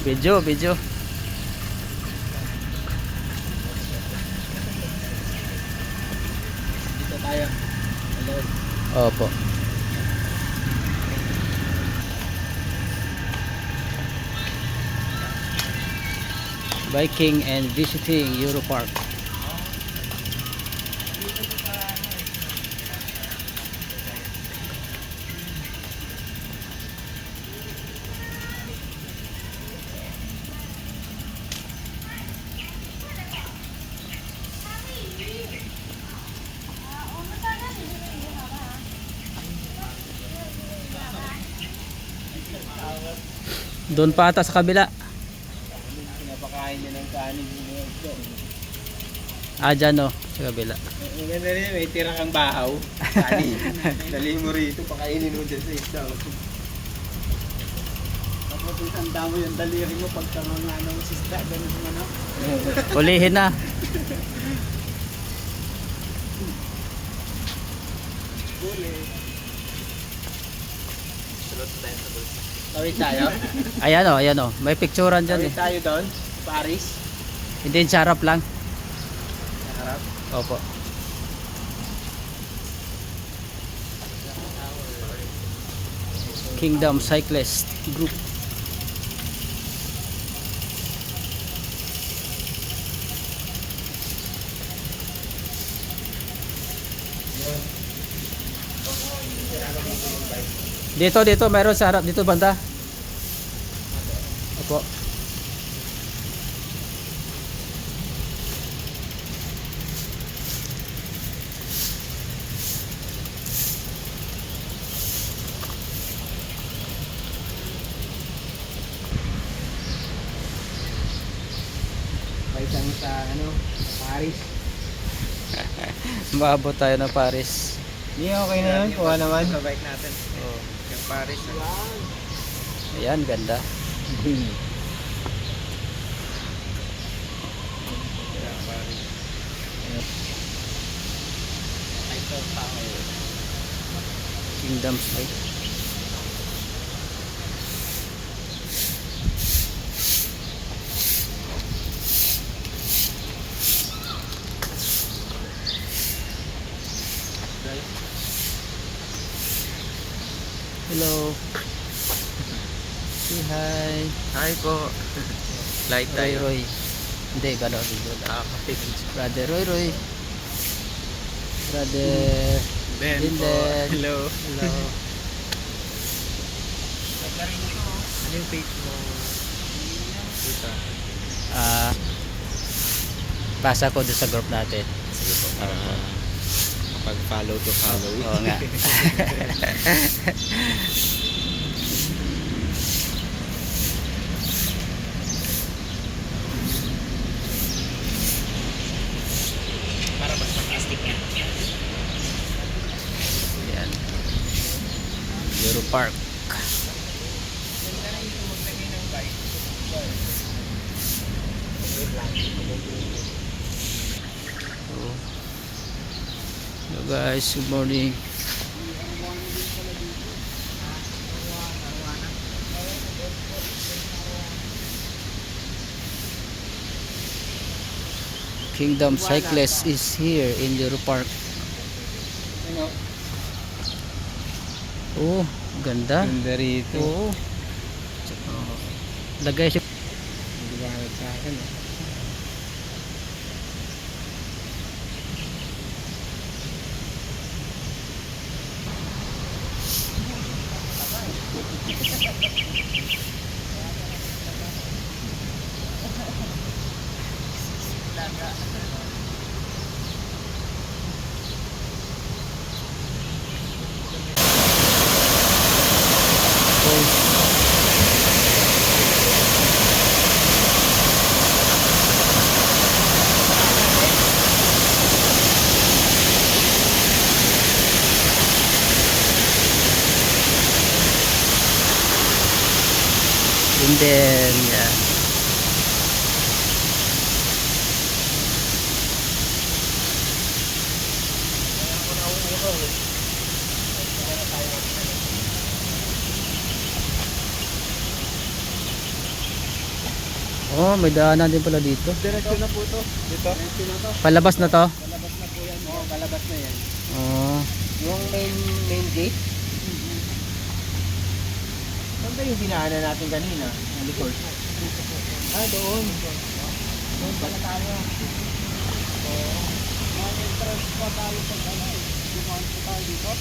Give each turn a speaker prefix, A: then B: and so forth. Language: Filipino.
A: Video, video.
B: Dito tayo. Hello.
A: Opo. Biking and visiting Euro Park. Doon pa ata sa kabila.
B: Pinapakain niya ng kanin.
A: Dyan o, sa kabila.
B: Maganda rin, may tira kang bahaw. Kanin. Dali mo rito, pakainin mo dyan sa isda. Tapos itanda mo yung daliri mo pagka mga ano sa isda. Ganun mo ano.
A: Ulihin na.
B: Huli. Sulot tayo sa bulsa. Tawid tayo?
A: Ayan o. May picturean dyan
B: Tawid
A: eh.
B: tayo doon? Paris?
A: Hindi, sarap lang.
B: Sa harap?
A: Opo. Kingdom Cyclist Group. Dito meron sa harap dito banda. Opo.
B: Paisang sa ano, sa Paris.
A: Maabot tayo ng Paris.
B: Hindi, okay na yun. Kuha naman. Sa bike natin.
A: Oh.
B: Yung Paris.
A: Ayan, ganda. Kingdom Cycle. Hello. Say hi.
B: Hi po. Light
A: Roy Roy. Hindi, gano'n din. Brother Roy Roy. Brother
B: Ben po.
A: Linden.
B: Hello.
A: Hello.
B: Ano yung page mo? Dito.
A: Pasa ko doon sa group natin.
B: Sige po. Pag follow to follow.
A: Oo nga.
B: Para mas plastic yan.
A: Ayan. Euro Park. Hello guys, good morning. Kingdom Cyclist is here in Euro Park.
B: Ano?
A: Oh, ganda.
B: Ganda rito.
A: Oo. Lagay siya.
B: Hindi ba sa akin eh.
A: And then, yeah. Oh, may daanan din pala dito.
B: Diretso na po to. Dito? Diretso na to.
A: Palabas na to?
B: Palabas na po yan. Oo, palabas na yan.
A: Oh.
B: Yung main gate. Saan ba yung dinaanan natin kanina? Ang likod. Ah, doon. Doon pala tayo. Oo. Mga entrance pa tayo sa kanay. Dumaan pa tayo dito.